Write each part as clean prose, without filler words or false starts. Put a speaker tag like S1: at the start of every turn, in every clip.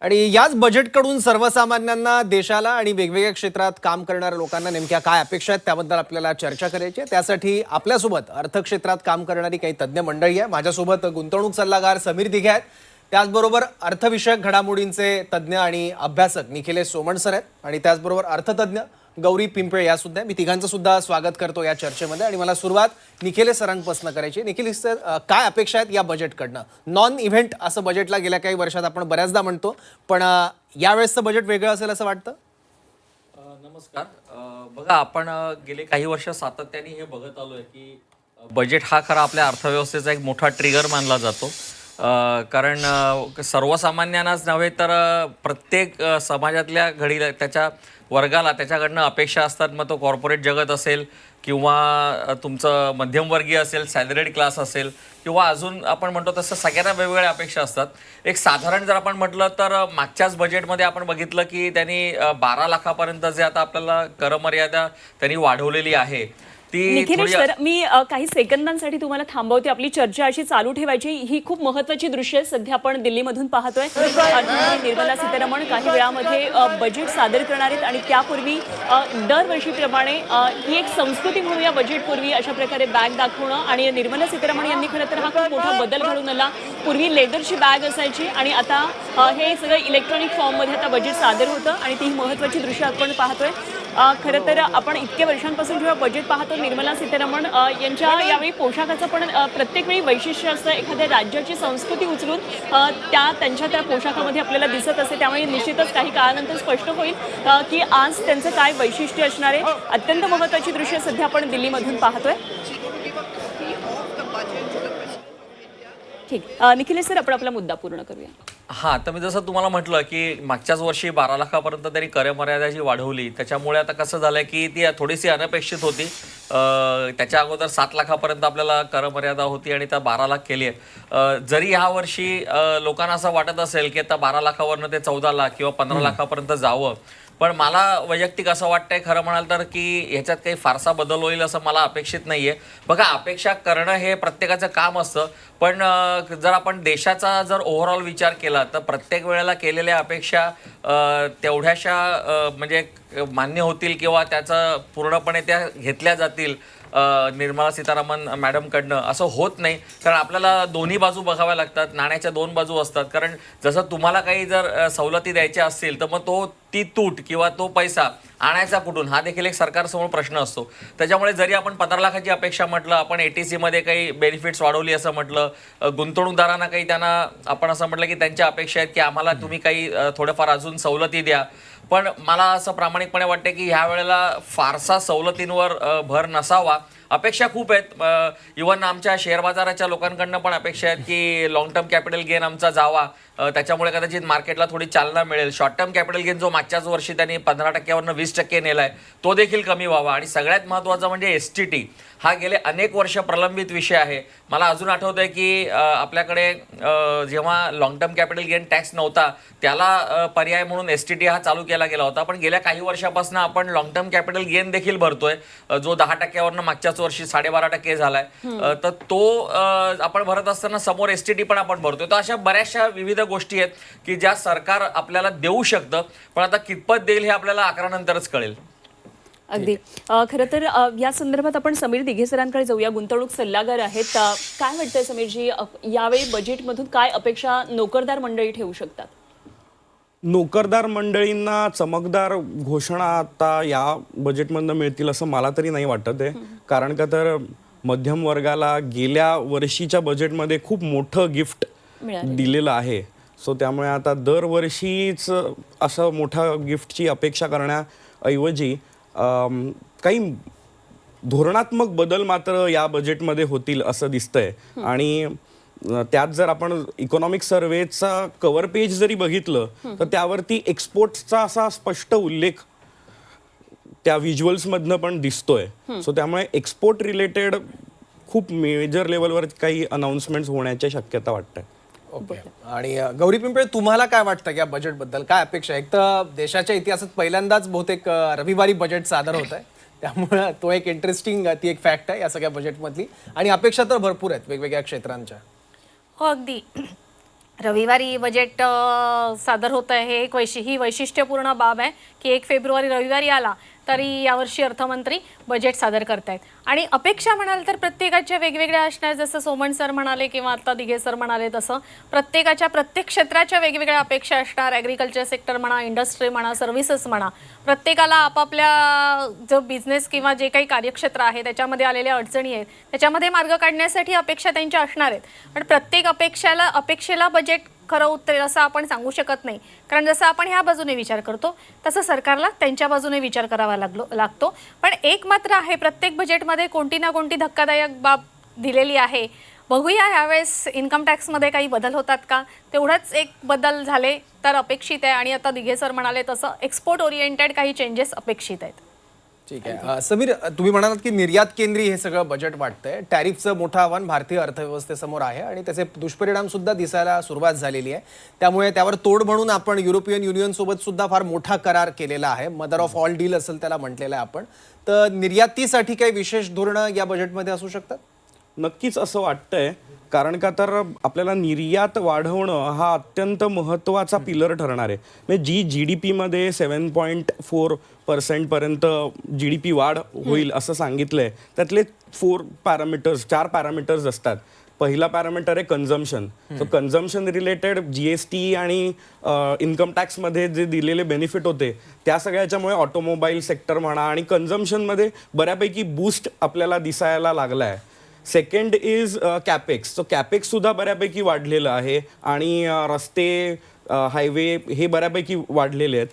S1: आणि याच बजेटकडून सर्वसामान्यांना, देशाला आणि वेगवेगळ्या क्षेत्रात काम करणाऱ्या लोकांना नेमक्या काय अपेक्षा आहेत त्याबद्दल आपल्याला चर्चा करायची आहे। त्यासाठी आपल्यासोबत अर्थक्षेत्रात काम करणारी काही तज्ञ मंडळी आहे। माझ्यासोबत गुंतवणूक सल्लागार समीर दिघे आहेत, त्याचबरोबर अर्थविषयक घडामोडींचे तज्ञ आणि अभ्यासक निखिलेश सोमण सर आहेत आणि त्याचबरोबर अर्थतज्ञ गौरी पिंपळे या सुद्धा। मी तिघांचं सुद्धा स्वागत करतो या चर्चेमध्ये आणि मला सुरुवात निखिलेश सरांपासून करायची। निखिलेश सर, काय अपेक्षा आहेत या बजेटकडनं? नॉन इव्हेंट असं बजेटला गेल्या काही वर्षात आपण बऱ्याचदा म्हणतो, पण यावेळेसचं बजेट वेगळं असेल असं वाटतं?
S2: नमस्कार. बघा, आपण गेले काही वर्ष सातत्याने हे बघत आलोय की बजेट हा खरा आपल्या अर्थव्यवस्थेचा एक मोठा ट्रिगर मानला जातो. कारण सर्वसामान्यांनाच नव्हे तर प्रत्येक समाजातल्या घडीला त्याच्या वर्गाला त्याच्याकडनं अपेक्षा असतात. मग तो कॉर्पोरेट जगत असेल किंवा तुमचं मध्यमवर्गीय असेल, सॅलरीड क्लास असेल किंवा अजून आपण म्हणतो तसं सगळ्यांना वेगवेगळ्या अपेक्षा असतात. एक साधारण जर आपण म्हटलं तर मागच्याच बजेटमध्ये आपण बघितलं की त्यांनी 12 लाखापर्यंत जे आता आपल्याला करमर्यादा त्यांनी वाढवलेली आहे ती
S3: निखिलेश सर, मी काही सेकंदांसाठी तुम्हाला थांबवते। आपली चर्चा अशी चालू ठेवायची। ही खूप महत्त्वाची दृश्य सध्या आपण दिल्लीमधून पाहतोय। अर्थमंत्री निर्मला सीतारामन काही वेळामध्ये बजेट सादर करणार आहेत आणि त्यापूर्वी दरवर्षीप्रमाणे ही एक संस्कृती म्हणून या बजेटपूर्वी अशा प्रकारे बॅग दाखवणं, आणि निर्मला सीतारामन यांनी खरं तर हा खूप मोठा बदल घडून आला। पूर्वी लेदरची बॅग असायची आणि आता हे सगळं इलेक्ट्रॉनिक फॉर्ममध्ये आता बजेट सादर होतं आणि ती महत्त्वाची दृश्य आपण पाहतोय। खरं तर आपण इतक्या वर्षांपासून जेव्हा बजेट पाहतो, निर्मला सीतारामन यांच्या यावेळी पोशाखाचं पण प्रत्येक वेळी वैशिष्ट्य असतं। एखाद्या राज्याची संस्कृती उचलून त्यांच्या पोशाखामध्ये आपल्याला दिसत असते। त्यामुळे निश्चितच काही काळानंतर स्पष्ट होईल की आज त्यांचं काय वैशिष्ट्य असणार आहे। अत्यंत महत्त्वाची दृश्य सध्या आपण दिल्लीमधून पाहतोय। ठीक, निखिलेश सर, आपण आपला मुद्दा पूर्ण करूया।
S2: हां, तर मी जसं तुम्हाला म्हटलं की मागच्याच वर्षी 12 लाखापर्यंत त्यांनी करमर्यादा जी वाढवली, त्याच्यामुळे आता कसं झालंय की ती थोडीशी अनपेक्षित होती। त्याच्या अगोदर 7 लाखापर्यंत आपल्याला करमर्यादा होती आणि त्या 12 लाख केली आहे। जरी ह्या वर्षी लोकांना असं वाटत असेल की आता 12 लाखावरनं ते 14 लाख किंवा 15 लाखापर्यंत जावं, पण मला वैयक्तिक असं वाटतंय खरं म्हणाल तर की ह्याच्यात काही फारसा बदल होईल असं मला अपेक्षित नाहीये। बघा, अपेक्षा करणं हे प्रत्येकाचं काम असतं, पण जर आपण देशाचा जर ओव्हरऑल विचार केला तर प्रत्येक वेळेला केलेल्या अपेक्षा तेवढ्याशा म्हणजे मान्य होतील किंवा त्याचं पूर्णपणे त्या घेतल्या जातील निर्मला सीतारामन मॅडमकडनं असं होत नाही। कारण आपल्याला दोन्ही बाजू बघाव्या लागतात, नाण्याच्या दोन बाजू असतात। कारण जसं तुम्हाला काही जर सवलती द्यायच्या असतील तर मग ती तूट किंवा तो पैसा आणायचा कुठून हा देखील एक सरकारसमोर प्रश्न असतो। त्याच्यामुळे जरी आपण 15 लाखाची अपेक्षा म्हटलं, आपण ATC मध्ये काही बेनिफिट्स वाढवली असं म्हटलं, गुंतवणूकदारांना काही त्यांना आपण असं म्हटलं की त्यांच्या अपेक्षा आहेत की आम्हाला तुम्ही काही थोडंफार अजून सवलती द्या, पण मला असं प्रामाणिकपणे वाटतं की ह्या वेळेला फारसा सवलतींवर भर नसावा। अपेक्षा खूप आहेत। इव्हन आमच्या शेअर बाजाराच्या लोकांकडनं पण अपेक्षा आहेत की लॉंग टर्म कॅपिटल गेन आमचा जावा, त्याच्यामुळे कदाचित मार्केटला थोडी चालना मिळेल। शॉर्ट टर्म कॅपिटल गेन जो मागच्याच वर्षी त्यांनी 15% 20% नेलाय तो देखील कमी व्हावा। आणि सगळ्यात महत्त्वाचं म्हणजे STT हा गेले अनेक वर्ष प्रलंबित विषय आहे। मला अजून आठवतंय की आपल्याकडे जेव्हा long term capital gain tax नव्हता त्याला पर्याय म्हणून STT हा चालू केला गेला होता, पण गेल्या काही वर्षापासून आपण लॉंग टर्म कॅपिटल गेन देखील भरतोय, जो 10%वरनं मागच्याच वर्षी 12.5% झालाय। तर तो आपण भरत असताना समोर STT पण आपण भरतोय। तर अशा बऱ्याचशा विविध गोष्टी आहेत की ज्या सरकार आपल्याला देऊ शकतं, पण आता कितपत देईल हे आपल्याला 11 नंतरच कळेल।
S3: अगदी खरं तर या संदर्भात आपण समीर दिघे सरांकडे जाऊया, गुंतवणूक सल्लागार आहेत। काय वाटतंय समीरजी, यावेळी बजेटमधून काय अपेक्षा नोकरदार मंडळी ठेवू शकतात?
S4: नोकरदार मंडळींना चमकदार घोषणा आता या बजेटमधनं मिळतील असं मला तरी नाही वाटत आहे। कारण का तर मध्यम वर्गाला गेल्या वर्षीच्या बजेटमध्ये खूप मोठं गिफ्ट दिलेलं आहे। सो त्यामुळे आता दरवर्षीच असं मोठ्या गिफ्टची अपेक्षा करण्याऐवजी काही धोरणात्मक बदल मात्र या बजेटमध्ये होतील असं दिसतंय। आणि त्यात जर आपण इकॉनॉमिक सर्वेचा कव्हर पेज जरी बघितलं तर त्यावरती एक्सपोर्ट्सचा असा स्पष्ट उल्लेख त्या व्हिज्युअल्समधनं पण दिसतोय। सो त्यामुळे एक्सपोर्ट रिलेटेड खूप मेजर लेवलवर काही अनाउन्समेंट्स होण्याची शक्यता वाटते।
S1: ओके, आणि गौरी पिंपळे, तुम्हाला काय वाटतं या बजेटबद्दल? काय अपेक्षा? एक तर देशाच्या इतिहासात पहिल्यांदाच बहुतेक रविवारी बजेट सादर होत आहे, त्यामुळे तो एक इंटरेस्टिंग ती एक फॅक्ट आहे या सगळ्या बजेटमधली, आणि अपेक्षा तर भरपूर आहेत वेगवेगळ्या क्षेत्रांच्या।
S5: हो, अगदी रविवारी बजेट सादर होत आहे हे ही वैशिष्ट्यपूर्ण बाब आहे की 1 फेब्रुवारी रविवारी आला तरी यावर्षी अर्थमंत्री बजेट सादर करतायत आणि अपेक्षा म्हणाल तर प्रत्येकाच्या वेगवेगळ्या असणार. जसं सोमन सर म्हणाले किंवा आता दिघे सर म्हणाले तसं प्रत्येकाच्या प्रत्येक क्षेत्राच्या वेगवेगळ्या अपेक्षा असणार. ॲग्रिकल्चर सेक्टर म्हणा, इंडस्ट्री म्हणा, सर्व्हिसेस म्हणा, प्रत्येकाला आपापल्या जो बिझनेस किंवा जे काही कार्यक्षेत्र आहे त्याच्यामध्ये आलेल्या अडचणी आहेत त्याच्यामध्ये मार्ग काढण्यासाठी अपेक्षा त्यांच्या असणार आहेत. पण प्रत्येक अपेक्षेला बजेट खरं उतरेल असं आपण सांगू शकत नाही. कारण जसं आपण ह्या बाजूने विचार करतो तसं सरकारला त्यांच्या बाजूने विचार करावा लागतो. पण एक मात्र आहे, प्रत्येक बजेटमध्ये कोणती ना कोणती धक्कादायक बाब दिलेली आहे. बघूया ह्यावेळेस इन्कम टॅक्समध्ये काही बदल होतात का. तेवढंच एक बदल झाले तर अपेक्षित आहे. आणि आता दिघे सर म्हणाले तसं एक्सपोर्ट ओरिएंटेड काही चेंजेस अपेक्षित आहेत.
S1: ठीक आहे. समीर, तुम्ही म्हणालात की निर्यात केंद्रीय हे सगळं बजेट वाटतंय. टॅरिफचं मोठं आव्हान भारतीय अर्थव्यवस्थेसमोर आहे आणि त्याचे दुष्परिणाम सुद्धा दिसायला सुरुवात झालेली आहे. त्यामुळे त्यावर तोड म्हणून आपण युरोपियन युनियन सोबत सुद्धा फार मोठा करार केलेला आहे. मदर ऑफ ऑल डील असेल त्याला म्हटलेलं आहे आपण. तर निर्यातीसाठी काही विशेष धोरणं या बजेटमध्ये असू शकतात?
S4: नक्कीच असं वाटतंय, कारण का तर आपल्याला निर्यात वाढवणं हा अत्यंत महत्त्वाचा पिलर ठरणार आहे. म्हणजे GDP मध्ये 7.4% पर्यंत GDP वाढ होईल असं सांगितलंय. त्यातले 4 पॅरामीटर्स असतात. पहिला पॅरामीटर आहे consumption. So consumption related GST आणि इन्कम टॅक्समध्ये जे दिलेले बेनिफिट होते त्या सगळ्याच्यामुळे ऑटोमोबाईल सेक्टर म्हणा आणि कन्झम्पशनमध्ये बऱ्यापैकी बूस्ट आपल्याला दिसायला लागला आहे. Second is capex. So capex सुद्धा बऱ्यापैकी वाढलेलं आहे आणि रस्ते, हायवे हे बऱ्यापैकी वाढलेले आहेत.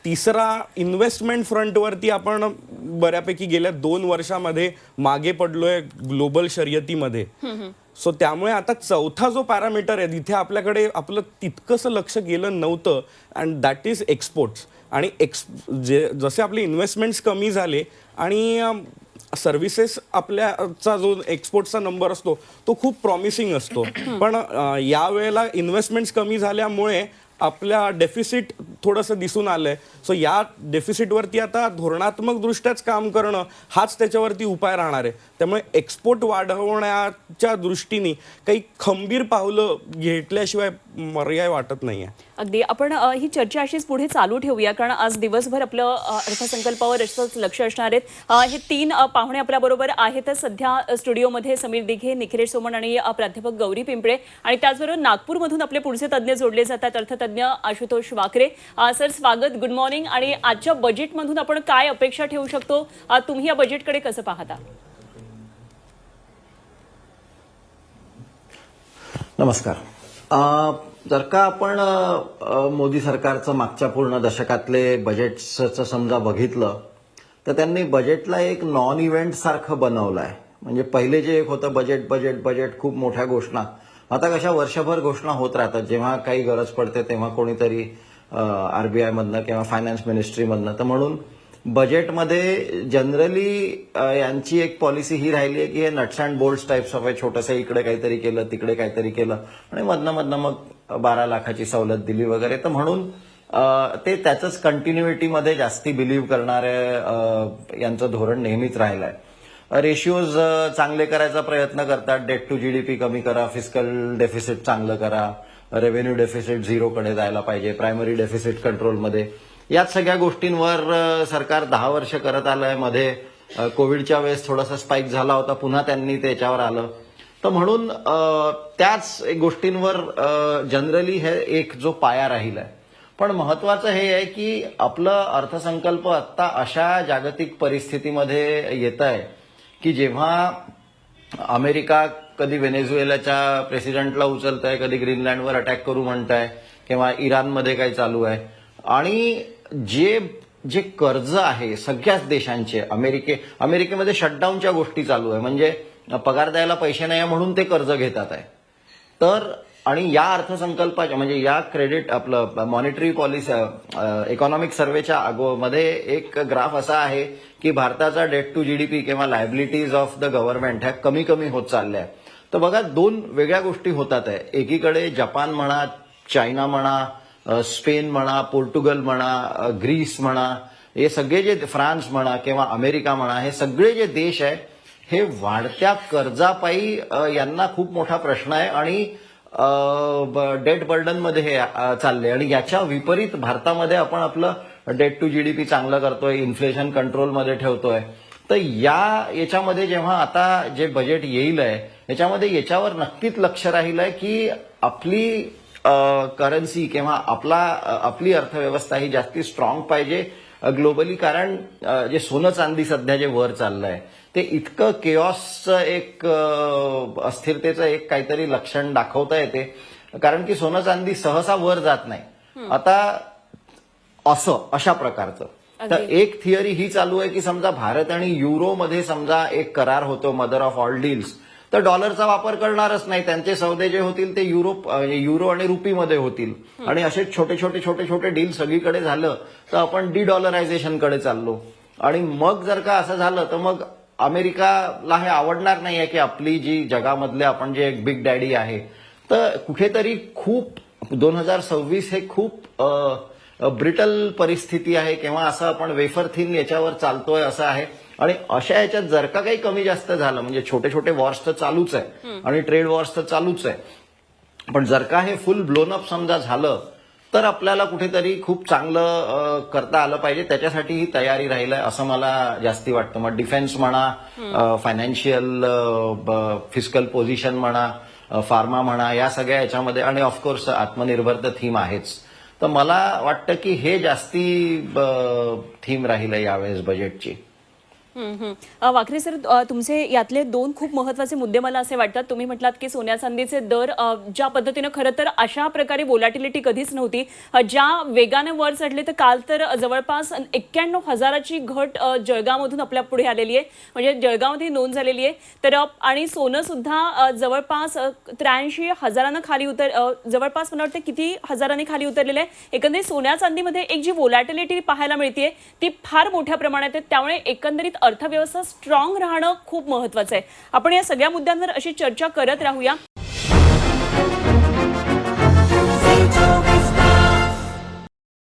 S4: तिसरा, इन्व्हेस्टमेंट फ्रंटवरती आपण बऱ्यापैकी गेल्या 2 वर्षामध्ये मागे पडलोय ग्लोबल शर्यतीमध्ये. सो त्यामुळे आता चौथा जो पॅरामीटर आहे तिथे आपल्याकडे आपलं तितकंसं लक्ष गेलं नव्हतं अँड दॅट इज एक्सपोर्ट्स. आणि जसे आपले इन्व्हेस्टमेंट्स कमी झाले आणि सर्व्हिसेस आपल्याचा जो एक्सपोर्टचा नंबर असतो तो खूप प्रॉमिसिंग असतो. पण यावेळेला इन्व्हेस्टमेंट्स कमी झाल्यामुळे आपल्या डेफिसिट थोडंसं दिसून आलंय. सो या डेफिसिटवरती आता धोरणात्मक दृष्ट्याच काम करणं हाच त्याच्यावरती उपाय राहणार आहे. त्यामुळे एक्सपोर्ट वाढवण्याच्या दृष्टीने काही खंबीर पावलं घेतल्याशिवाय पर्याय वाटत नाहीये.
S3: अगदी आपण ही चर्चा अशीच पुढे चालू ठेवूया, कारण आज दिवसभर आपलं अर्थसंकल्पावर असंच लक्ष असणार आहेत. हे 3 पाहुणे आपल्याबरोबर आहेत सध्या स्टुडिओमध्ये. समीर दिघे, निखिलेश सोमण आणि प्राध्यापक गौरी पिंपळे. आणि त्याचबरोबर नागपूरमधून आपले पुढचे तज्ज्ञ जोडले जातात, अर्थतज्ञ आशुतोष वाकरे. सर, स्वागत, गुड मॉर्निंग. आणि आजच्या बजेटमधून आपण काय अपेक्षा ठेवू शकतो? तुम्ही या बजेटकडे कसं पाहता?
S6: नमस्कार. जर का आपण मोदी सरकारचं मागच्या पूर्ण दशकातले बजेट्सचं समजा बघितलं तर त्यांनी बजेटला एक नॉन इव्हेंट सारखं बनवलं आहे. म्हणजे पहिले जे एक होतं बजेट खूप मोठ्या घोषणा, आता कशा वर्षभर घोषणा होत राहतात. जेव्हा काही गरज पडते तेव्हा कोणीतरी RBI मधनं किंवा फायनान्स मिनिस्ट्रीमधनं. तर म्हणून बजेटमध्ये जनरली यांची एक पॉलिसी ही राहिली आहे की हे nuts and bolts types of आहे. छोटंसं इकडे काहीतरी केलं, तिकडे काहीतरी केलं आणि मधनं मग 12 लाखाची सवलत दिली वगैरे. तर म्हणून ते त्याचंच कंटिन्युइटीमध्ये जास्ती बिलीव्ह करणारे यांचं धोरण नेहमीच राहिलं आहे. रेशिओज चांगले करायचा प्रयत्न करतात. डेट टू GDP कमी करा, फिस्कल डेफिसिट चांगलं करा, रेव्हेन्यू डेफिसिट 0कडे जायला पाहिजे, प्रायमरी डेफिसिट कंट्रोलमध्ये. याच सगळ्या गोष्टींवर सरकार 10 वर्ष करत आलंय. मध्ये कोविडच्या वेळेस थोडासा स्पाईक झाला होता, पुन्हा त्यांनी त्याच्यावर आलं. तर म्हणून त्याच गोष्टींवर जनरली हे एक जो पाया राहिलाय. पण महत्वाचं हे आहे की आपलं अर्थसंकल्प आत्ता अशा जागतिक परिस्थितीमध्ये येत आहे की जेव्हा अमेरिका कधी व्हेनेझुएलाच्या प्रेसिडेंटला उचलत आहे, कधी ग्रीनलँडवर अटॅक करू म्हणताय किंवा इराणमध्ये काही चालू आहे. आणि जे कर्ज आहे सगळ्याच देशांचे, अमेरिकेमध्ये शटडाऊनच्या गोष्टी चालू आहे. म्हणजे पगार द्यायला पैसे नाही म्हणून ते कर्ज घेतात आहे. तर आणि या अर्थसंकल्पाच्या म्हणजे या क्रेडिट आपलं मॉनिटरी पॉलिसी इकॉनॉमिक सर्वेच्या मध्ये एक ग्राफ असा आहे की भारताचा डेट टू GDP किंवा लायबिलिटीज ऑफ द गव्हर्नमेंट ह्या कमी होत चालल्या. तर बघा 2 वेगळ्या गोष्टी होतात आहे. एकीकडे जपान म्हणा, चायना म्हणा, स्पेन म्हणा, पोर्तुगल म्हणा, ग्रीस म्हणा, हे सगळे जे फ्रान्स म्हणा किंवा अमेरिका म्हणा, हे सगळे जे देश आहे हे वाढत्या कर्जापायी यांना खूप मोठा प्रश्न आहे. आणि डेट बर्डनमध्ये हे चालले आणि याच्या विपरीत भारतामध्ये आपण आपलं डेट टू जीडीपी चांगलं करतोय, इन्फ्लेशन कंट्रोलमध्ये ठेवतोय. तर याच्यामध्ये जेव्हा आता जे बजेट येईल आहे याच्यामध्ये याच्यावर नक्कीच लक्ष राहील आहे की आपली करन्सी किंवा आपली अर्थव्यवस्था ही जास्ती स्ट्रॉंग पाहिजे ग्लोबली. कारण जे सोनं चांदी सध्या जे वर चाललंय ते इतकं केऑसचं एक अस्थिरतेचं एक काहीतरी लक्षण दाखवता येते. कारण की सोनं चांदी सहसा वर जात नाही. आता अशा प्रकारचं. तर एक थिअरी ही चालू आहे की समजा भारत आणि युरोमध्ये समजा एक करार होतो, मदर ऑफ ऑल डील्स, तर डॉलरचा वापर करणारच नाही. त्यांचे सौदे जे होतील ते युरो आणि रुपीमध्ये होतील आणि असे छोटे छोटे डील सगळीकडे झालं तर आपण डॉलरायझेशनकडे चाललो. आणि मग जर का असं झालं तर मग अमेरिकाला हे आवडणार नाहीये की आपली जी जगामधले आपण जे एक बिग डॅडी आहे. तर कुठेतरी खूप 2026 हे खूप ब्रिटल परिस्थिती आहे किंवा असं आपण वेफर थिन याच्यावर चालतोय असं आहे. आणि अशा याच्यात जर का काही कमी जास्त झालं म्हणजे छोटे वॉर्स तर चालूच आहे आणि ट्रेड वॉर्स तर चालूच आहे, पण जर का हे फुल ब्लोन अप समजा झालं तर आपल्याला कुठेतरी खूप चांगलं करता आलं पाहिजे. त्याच्यासाठी ही तयारी राहील आहे असं मला जास्ती वाटतं. मग डिफेन्स म्हणा, फायनान्शियल फिस्कल पोझिशन म्हणा, फार्मा म्हणा, या सगळ्या याच्यामध्ये आणि ऑफकोर्स आत्मनिर्भर तर थीम आहेच. तर मला वाटतं की हे जास्ती थीम राहील आहे यावेळेस बजेटची.
S3: वाकरे सर, तुमचे यातले दोन खूप महत्वाचे मुद्दे मला असे वाटतात. तुम्ही म्हटलात की सोन्या चांदीचे दर ज्या पद्धतीनं खरं तर अशा प्रकारे व्होलॅटिलिटी कधीच नव्हती, ज्या वेगाने वर चढले, तर काल तर जवळपास 91,000ची घट जळगावमधून आपल्या पुढे आलेली आहे, म्हणजे जळगावमध्ये नोंद झालेली आहे. तर आणि सोनं सुद्धा जवळपास 83,000 खाली जवळपास मला वाटतं किती हजारांनी खाली उतरलेलं आहे. एकंदरीत सोन्या चांदीमध्ये एक जी व्होलॅटिलिटी पाहायला मिळते ती फार मोठ्या प्रमाणात आहे. त्यामुळे एकंदरीत अर्थव्यवस्था स्ट्रॉंग राहणं खूप महत्वाचं आहे. आपण या सगळ्या मुद्द्यांवर अशी चर्चा करत राहूया.